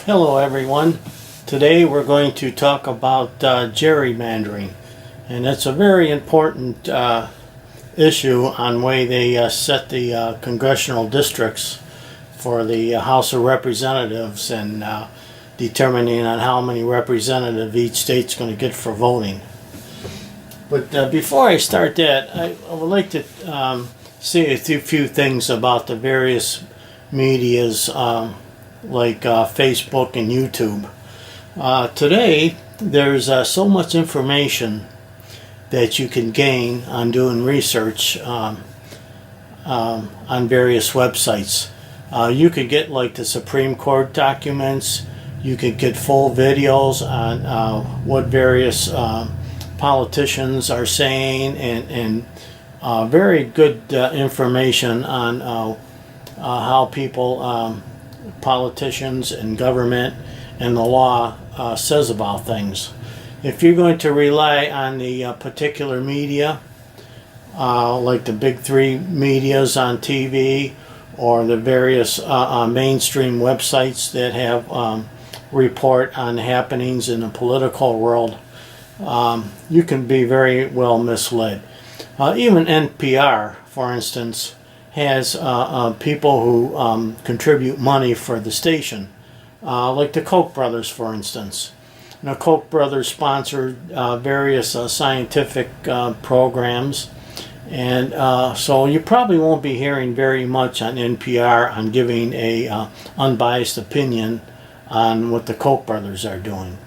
Hello everyone. Today we're going to talk about gerrymandering, and it's a very important issue on way they set the congressional districts for the House of Representatives and determining on how many representatives each state's going to get for voting. But before I start that, I would like to say a few things about the various medias like Facebook and YouTube. Today, there's so much information that you can gain on doing research on various websites. You could get like the Supreme Court documents. You could get full videos on what various politicians are saying, and very good information on how people, politicians and government and the law says about things. If you're going to rely on the particular media, like the big three medias on TV or the various mainstream websites that have report on happenings in the political world, you can be very well misled. Even NPR, for instance, has people who contribute money for the station, like the Koch brothers, for instance. Now, Koch brothers sponsored various scientific programs, and so you probably won't be hearing very much on NPR on giving a unbiased opinion on what the Koch brothers are doing.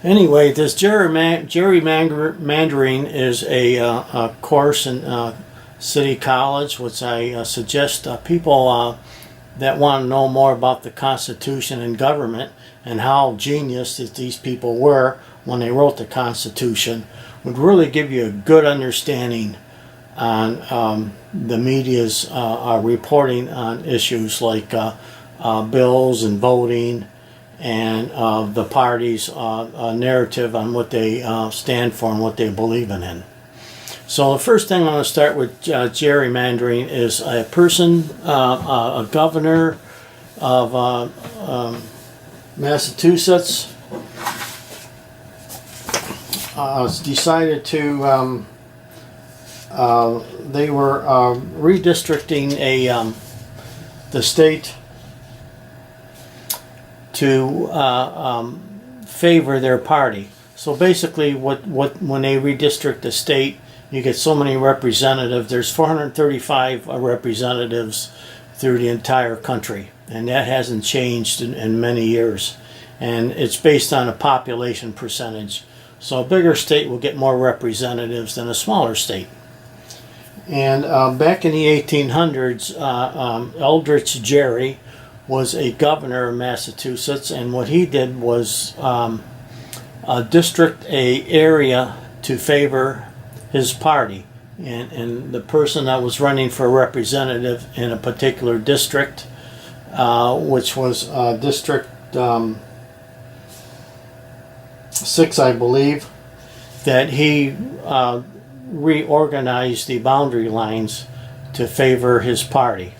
Anyway, this gerrymandering is a course in City College, which I suggest people that want to know more about the Constitution and government and how genius that these people were when they wrote the Constitution would really give you a good understanding on the media's reporting on issues like bills and voting and the party's narrative on what they stand for and what they believe in. So the first thing I'm going to start with gerrymandering is a person, a governor of Massachusetts, decided to, they were redistricting the state to favor their party. So basically when they redistrict the state, you get so many representatives. There's 435 representatives through the entire country, and that hasn't changed in many years. And it's based on a population percentage. So a bigger state will get more representatives than a smaller state. And back in the 1800s, Eldridge Gerry was a governor of Massachusetts, and what he did was district a area to favor his party, and the person that was running for representative in a particular district, which was District 6, I believe, that he reorganized the boundary lines to favor his party.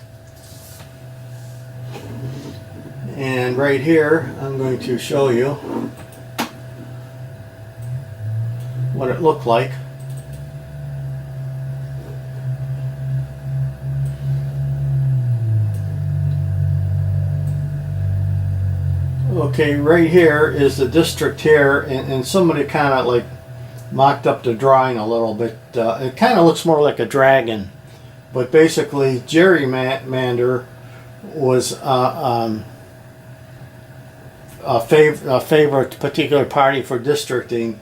And right here, I'm going to show you what it looked like. Okay, right here is the district here, and somebody kind of like mocked up the drawing a little bit. It kind of looks more like a dragon, but basically gerrymander was a favor a particular party for districting.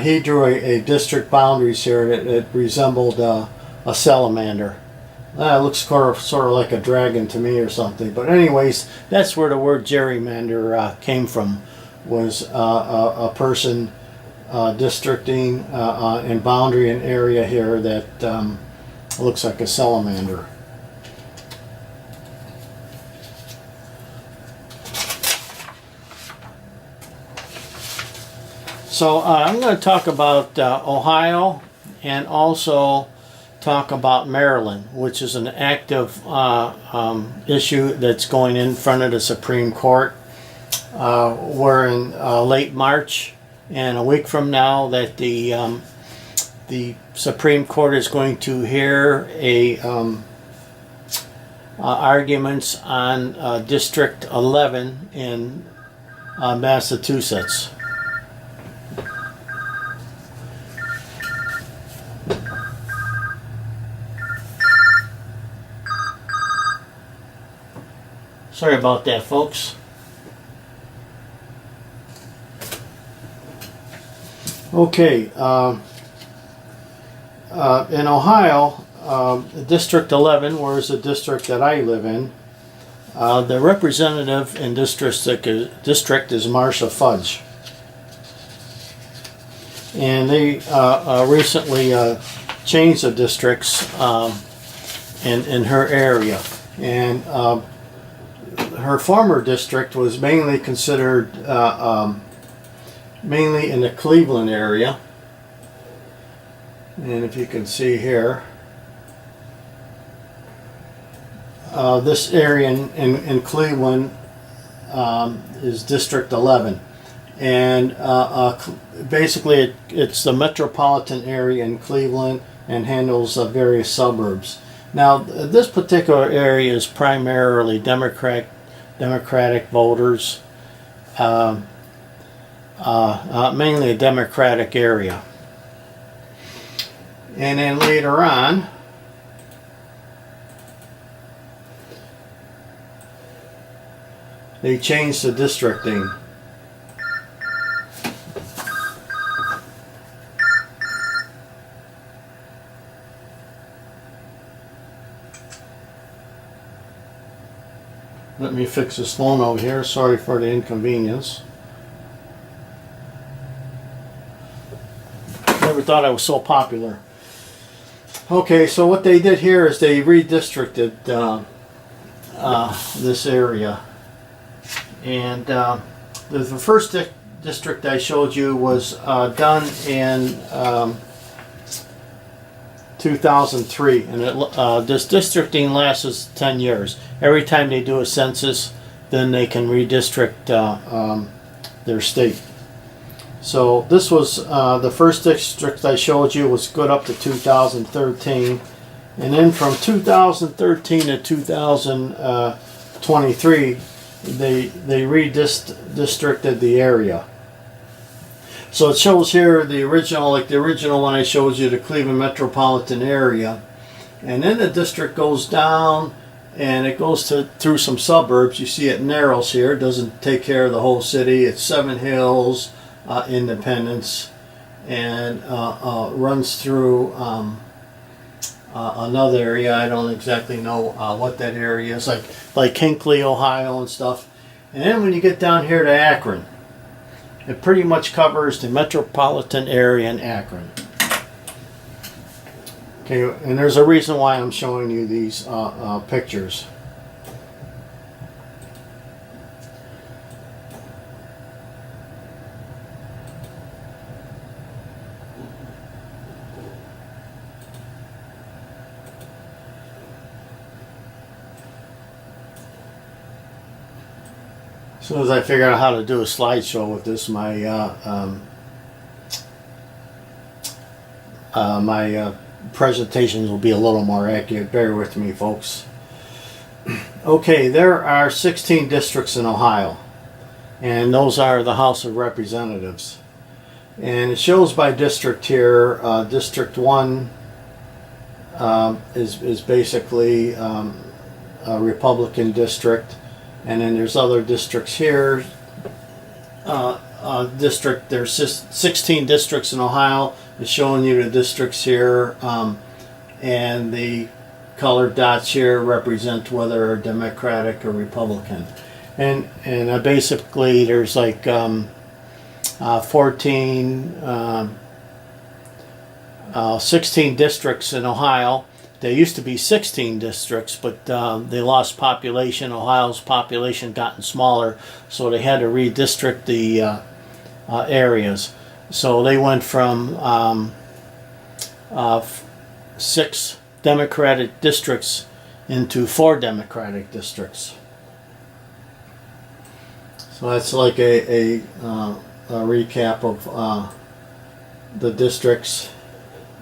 He drew a district boundaries here that resembled a salamander. It looks sort of like a dragon to me or something. But anyways, that's where the word gerrymander came from, was a person districting and boundary an area here that looks like a salamander. So I'm going to talk about Ohio and also talk about Maryland, which is an active issue that's going in front of the Supreme Court. we're in late March, and a week from now that the Supreme Court is going to hear arguments on District 11 in Massachusetts. Sorry about that, folks. Okay, in Ohio, District 11, where's the district that I live in, the representative in district is Marcia Fudge. And they recently changed the districts in her area. And her former district was mainly considered mainly in the Cleveland area, and if you can see here, this area in Cleveland is District 11, and basically it's the metropolitan area in Cleveland and handles various suburbs. Now this particular area is primarily Democratic voters, mainly a Democratic area. And then later on, they changed the districting. Let me fix this phone over here. Sorry for the inconvenience. Never thought I was so popular. Okay, so what they did here is they redistricted this area. And the first district I showed you was done in 2003, and this districting lasts 10 years. Every time they do a census, then they can redistrict their state. So this was the first district I showed you was good up to 2013, and then from 2013 to 2023 they redistricted the area. So it shows here the original, like the original one I showed you, the Cleveland metropolitan area, and then the district goes down and it goes through some suburbs. You see it narrows here. It doesn't take care of the whole city. It's Seven Hills, Independence, and runs through another area. I don't exactly know what that area is, like Hinckley, Ohio and stuff. And then when you get down here to Akron, it pretty much covers the metropolitan area in Akron. Okay, and there's a reason why I'm showing you these pictures. As soon as I figure out how to do a slideshow with this, my presentations will be a little more accurate. Bear with me, folks. Okay, there are 16 districts in Ohio, and those are the House of Representatives. And it shows by district here. District 1 is basically a Republican district. And then there's other districts here. There's 16 districts in Ohio. It's showing you the districts here, and the colored dots here represent whether they're Democratic or Republican. And basically there's like 16 districts in Ohio. There used to be 16 districts, but they lost population. Ohio's population gotten smaller, so they had to redistrict the areas. So they went from 6 Democratic districts into 4 Democratic districts. So that's like a recap of the districts.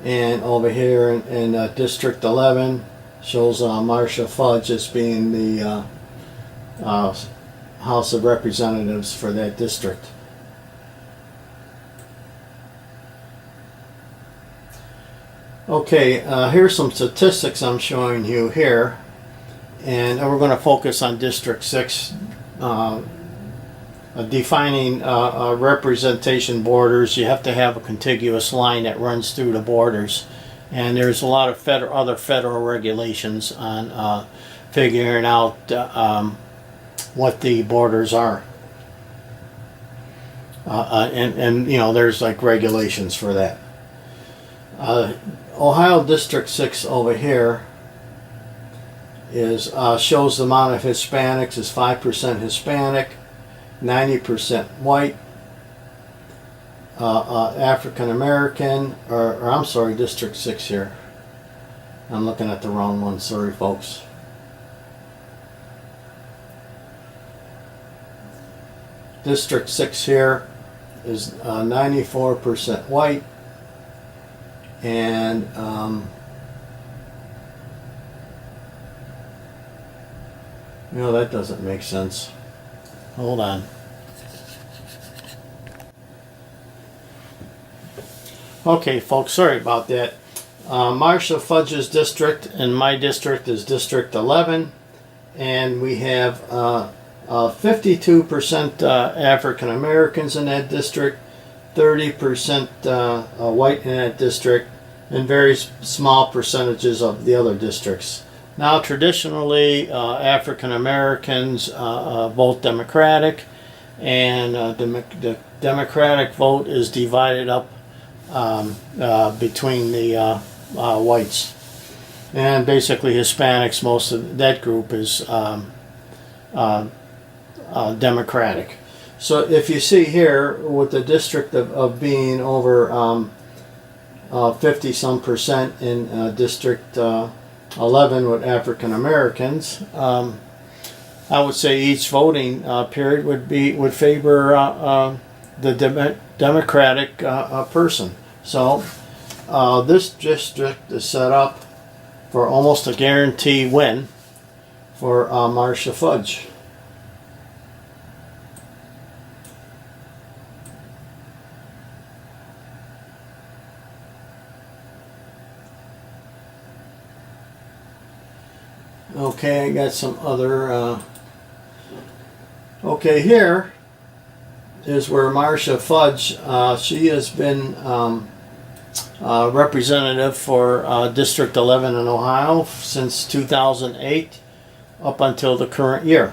And over here in District 11 shows Marcia Fudge as being the House of Representatives for that district. Okay, here's some statistics I'm showing you here, and we're going to focus on District 6, defining representation borders. You have to have a contiguous line that runs through the borders, and there's a lot of other federal regulations on figuring out what the borders are, and you know, there's like regulations for that. Ohio District 6 over here is shows the amount of Hispanics is 5% Hispanic, 90% white, African American, or I'm sorry, District 6 here. I'm looking at the wrong one, sorry folks. District 6 here is 94% white, and you know, that doesn't make sense. Hold on. Okay folks, sorry about that. Marcia Fudge's district and my district is District 11, and we have 52% African Americans in that district, 30% white in that district, and very small percentages of the other districts. Now, traditionally, African Americans vote Democratic, and the Democratic vote is divided up between the whites. And basically, Hispanics, most of that group is Democratic. So if you see here, with the district of being over 50 some percent in District 11 with African Americans, I would say each voting period would favor the Democratic person. So this district is set up for almost a guarantee win for Marcia Fudge. Okay, I got some other. Okay, here is where Marcia Fudge. She has been representative for District 11 in Ohio since 2008 up until the current year.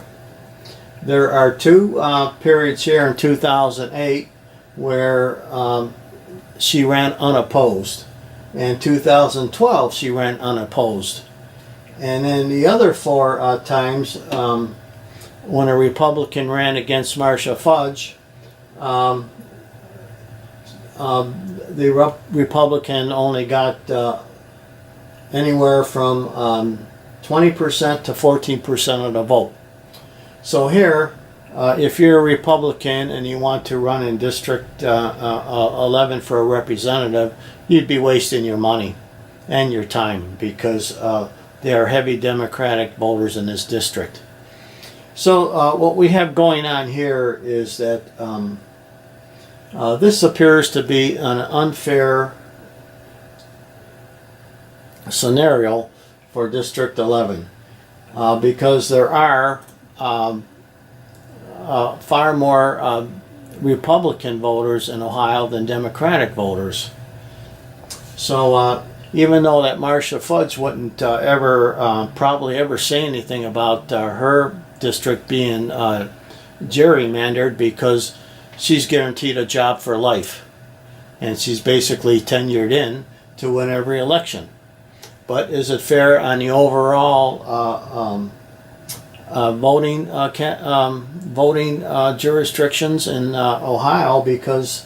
There are two periods here in 2008 where she ran unopposed. In 2012, she ran unopposed. And then the other four times when a Republican ran against Marcia Fudge, the Republican only got anywhere from 20% to 14% of the vote. So here, if you're a Republican and you want to run in District 11 for a representative, you'd be wasting your money and your time, because there are heavy Democratic voters in this district. So what we have going on here is that this appears to be an unfair scenario for District 11 because there are far more Republican voters in Ohio than Democratic voters. So even though that Marcia Fudge wouldn't probably ever say anything about her district being gerrymandered, because she's guaranteed a job for life, and she's basically tenured in to win every election. But is it fair on the overall voting jurisdictions in Ohio? Because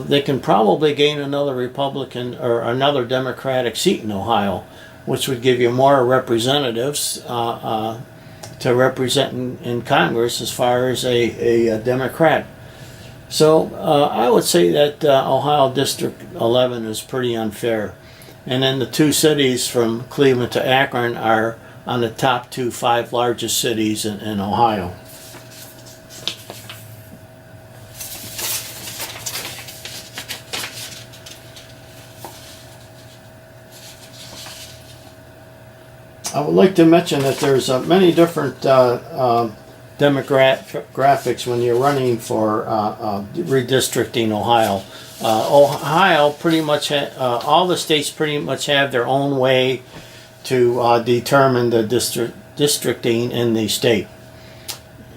they can probably gain another Republican or another Democratic seat in Ohio, which would give you more representatives to to represent in Congress as far as a Democrat. So I would say that Ohio District 11 is pretty unfair. And then the two cities from Cleveland to Akron are on the top 5 largest cities in Ohio. I would like to mention that there's many different demographics when you're running for redistricting Ohio. Ohio pretty much, all the states pretty much have their own way to determine the districting in the state.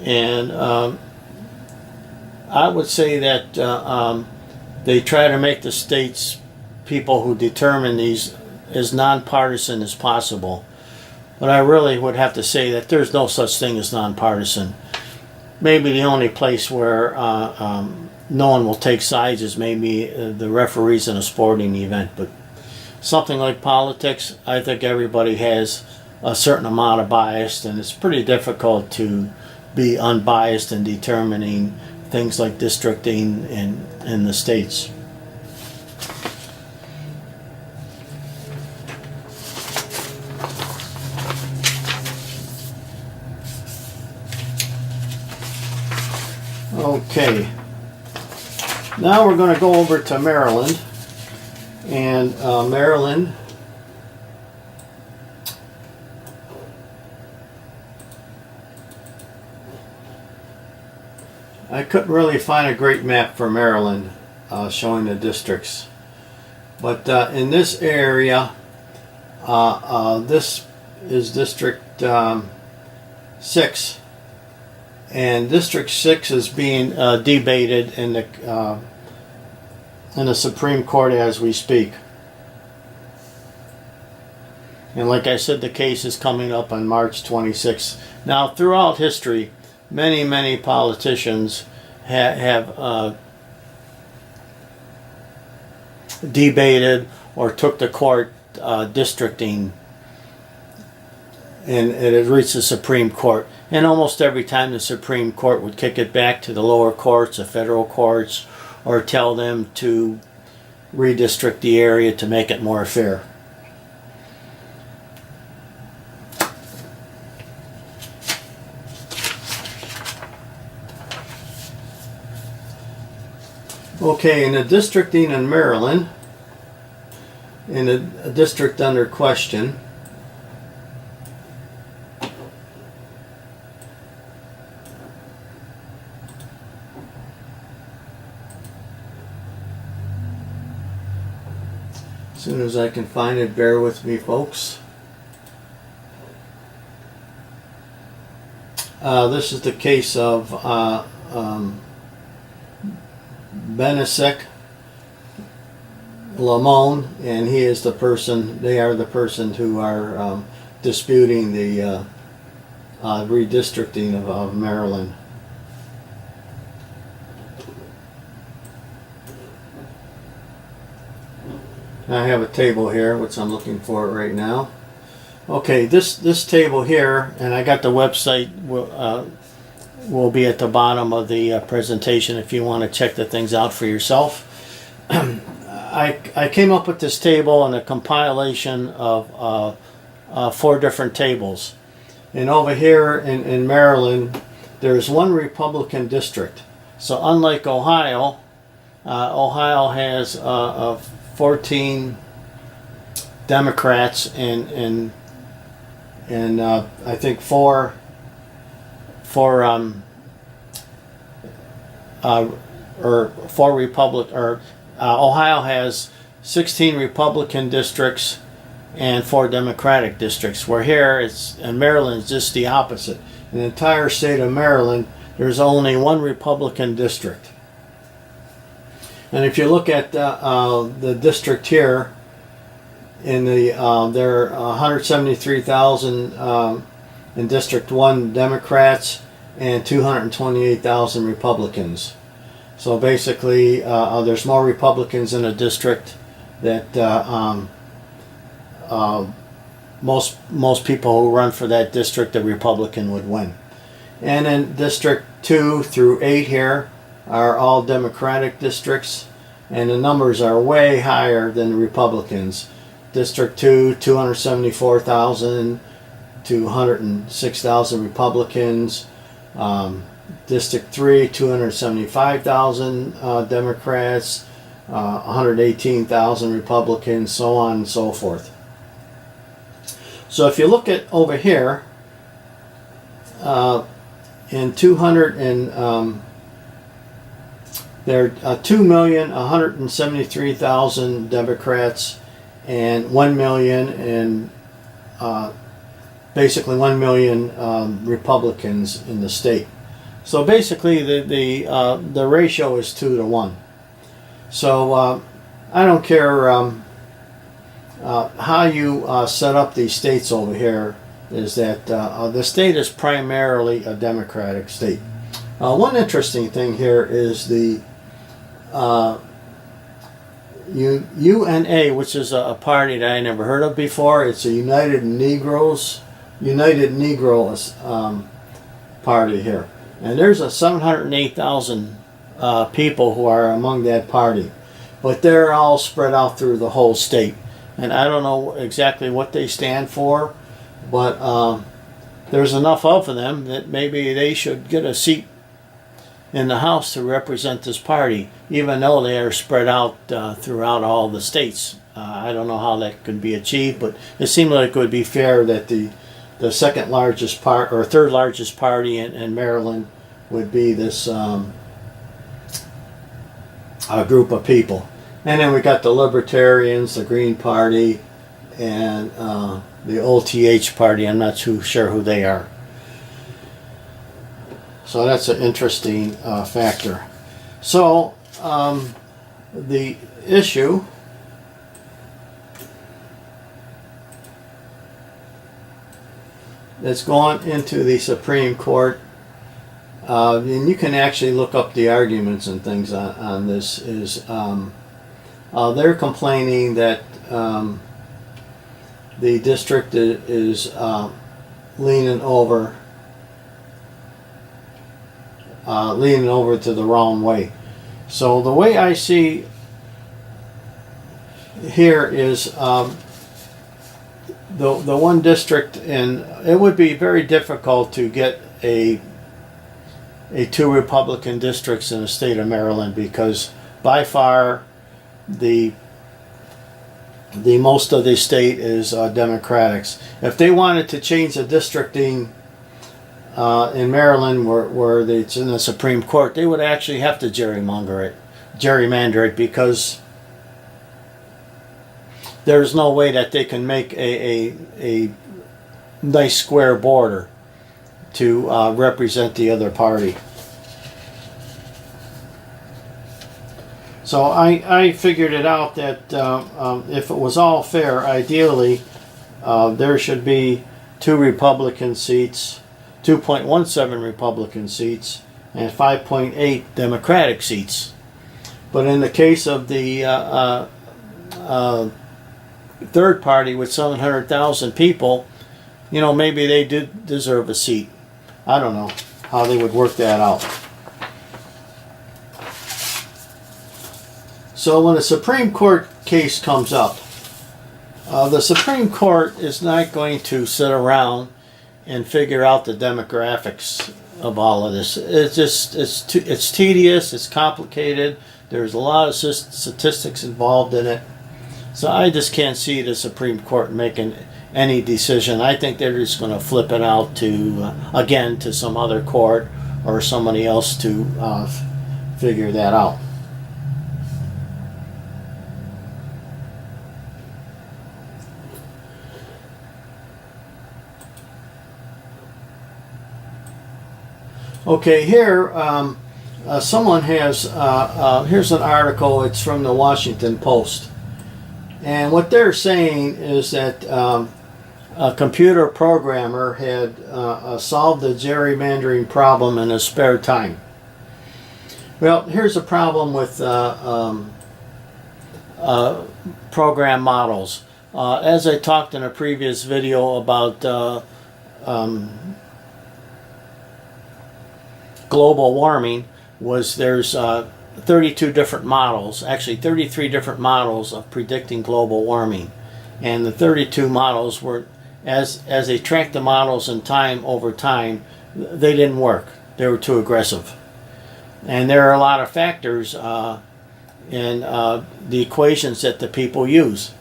And I would say that they try to make the states, people who determine these, as nonpartisan as possible. But I really would have to say that there's no such thing as nonpartisan. Maybe the only place where no one will take sides is maybe the referees in a sporting event. But something like politics, I think everybody has a certain amount of bias, and it's pretty difficult to be unbiased in determining things like districting in the states. Okay, now we're going to go over to Maryland, and Maryland I couldn't really find a great map for Maryland showing the districts, but in this area this is District 6. And District 6 is being debated in the Supreme Court as we speak. And like I said, the case is coming up on March 26th. Now, throughout history, many politicians have debated or took to court districting, and it has reached the Supreme Court. And almost every time the Supreme Court would kick it back to the lower courts, the federal courts, or tell them to redistrict the area to make it more fair. Okay, in the districting in Maryland, in the district under question, as soon as I can find it, bear with me, folks. This is the case of Benesek Lamone, and he is the person, they are the person who are disputing the redistricting of Maryland. I have a table here, which I'm looking for right now. Okay, this table here, and I got the website, will be at the bottom of the presentation if you want to check the things out for yourself. I came up with this table in a compilation of 4 different tables. And over here in Maryland, there's one Republican district. So unlike Ohio, Ohio has 14 Democrats and I think 4 Ohio has 16 Republican districts and 4 Democratic districts, where here in Maryland it's just the opposite. In the entire state of Maryland, there's only 1 Republican district. And if you look at the district here, in the there are 173,000 in District 1 Democrats and 228,000 Republicans. So basically, there's more Republicans in a district that most people who run for that district, the Republican would win. And in District 2 through 8 here are all Democratic districts, and the numbers are way higher than the Republicans. District 2, 274,000 to 106,000 Republicans. District 3, 275,000 Democrats, 118,000 Republicans, so on and so forth. So if you look at over here, in 200 and there are 2,173,000 Democrats and 1 million and basically 1 million Republicans in the state. So basically the ratio is 2 to 1. So I don't care how you set up these states over here, is that the state is primarily a Democratic state. One interesting thing here is the UNA, which is a party that I never heard of before. It's a United Negro party here, and there's a 708,000 people who are among that party, but they're all spread out through the whole state, and I don't know exactly what they stand for, but there's enough of them that maybe they should get a seat in the House to represent this party, even though they are spread out throughout all the states. I don't know how that could be achieved, but it seemed like it would be fair that the second largest part or third largest party in Maryland would be this group of people. And then we got the Libertarians, the Green Party, and the OTH Party. I'm not too sure who they are. So that's an interesting factor. So the issue that's gone into the Supreme Court, and you can actually look up the arguments and things on this, is they're complaining that the district is leaning over to the wrong way. So the way I see here is the one district, and it would be very difficult to get a 2 Republican districts in the state of Maryland, because by far the most of the state is Democrats. If they wanted to change the districting in Maryland, where it's in the Supreme Court, they would actually have to gerrymander it, because there's no way that they can make a nice square border to represent the other party. So I figured it out that if it was all fair, ideally there should be 2 Republican seats, 2.17 Republican seats, and 5.8 Democratic seats. But in the case of the third party with 700,000 people, you know, maybe they did deserve a seat. I don't know how they would work that out. So when a Supreme Court case comes up, the Supreme Court is not going to sit around and figure out the demographics of all of this. It's tedious, it's complicated, there's a lot of statistics involved in it. So I just can't see the Supreme Court making any decision. I think they're just going to flip it out to, again, to some other court or somebody else to figure that out. Okay, here someone has, here's an article, it's from the Washington Post. And what they're saying is that a computer programmer had solved the gerrymandering problem in his spare time. Well, here's a problem with program models. As I talked in a previous video about global warming, there's 32 different models, actually 33 different models of predicting global warming. And the 32 models were, as they tracked the models in time over time, they didn't work. They were too aggressive. And there are a lot of factors in the equations that the people use.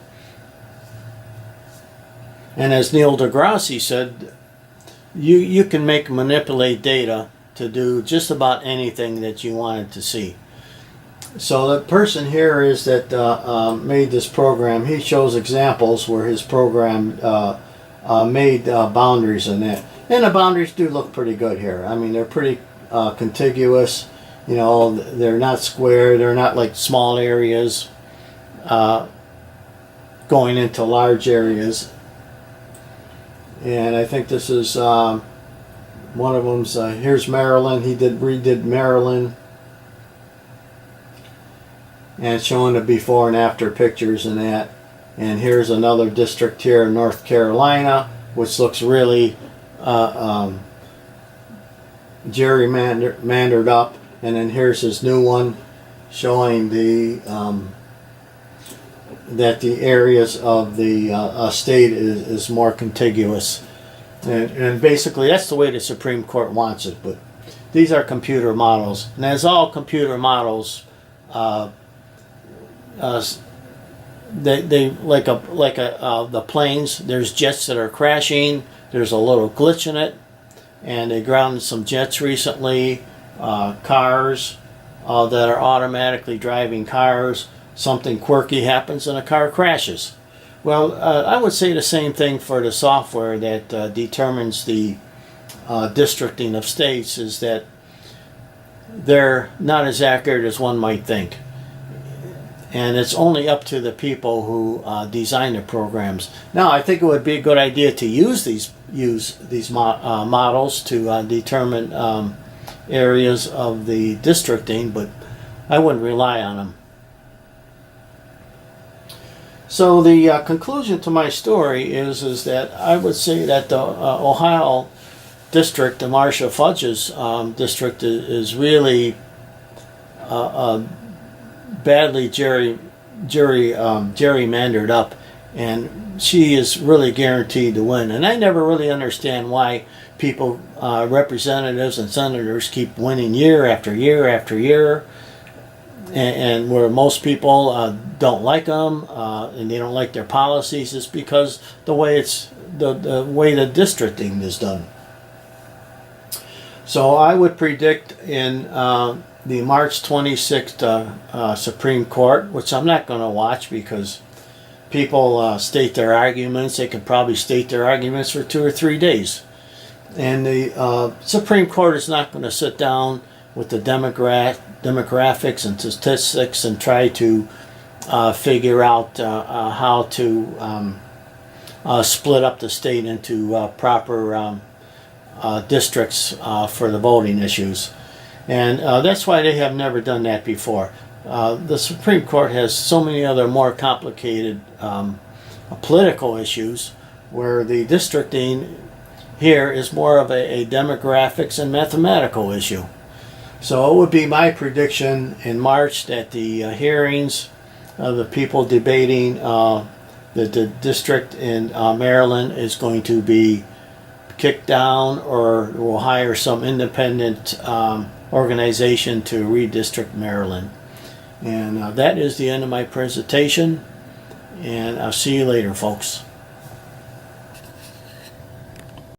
And as Neil deGrasse said, you can manipulate data to do just about anything that you wanted to see. So the person here is that made this program. He shows examples where his program made boundaries in it. And the boundaries do look pretty good here. I mean, they're pretty contiguous. You know, they're not square. They're not like small areas going into large areas. And I think this is one of them's, here's Maryland. He redid Maryland. And showing the before and after pictures and that. And here's another district here in North Carolina, which looks really gerrymandered up. And then here's his new one showing the that the areas of the state is more contiguous. And basically that's the way the Supreme Court wants it. But these are computer models. And as all computer models, they like the planes, there's jets that are crashing, there's a little glitch in it, and they grounded some jets recently, cars that are automatically driving cars, something quirky happens and a car crashes. Well, I would say the same thing for the software that determines the districting of states, is that they're not as accurate as one might think. And it's only up to the people who design the programs. Now, I think it would be a good idea to use these models to determine areas of the districting, but I wouldn't rely on them. So the conclusion to my story is that I would say that the Ohio district, the Marcia Fudge's district, is really badly gerrymandered up, and she is really guaranteed to win. And I never really understand why people, representatives and senators, keep winning year after year after year, and where most people don't like them and they don't like their policies, is because the way the way the districting is done. So I would predict in the March 26th Supreme Court, which I'm not going to watch because people state their arguments. They can probably state their arguments for 2 or 3 days. And the Supreme Court is not going to sit down with the demographics and statistics and try to figure out how to split up the state into proper districts for the voting issues. And that's why they have never done that before. The Supreme Court has so many other more complicated political issues, where the districting here is more of a demographics and mathematical issue. So it would be my prediction in March that the hearings of the people debating the district in Maryland is going to be kicked down, or will hire some independent organization to redistrict Maryland. And that is the end of my presentation, and I'll see you later, folks.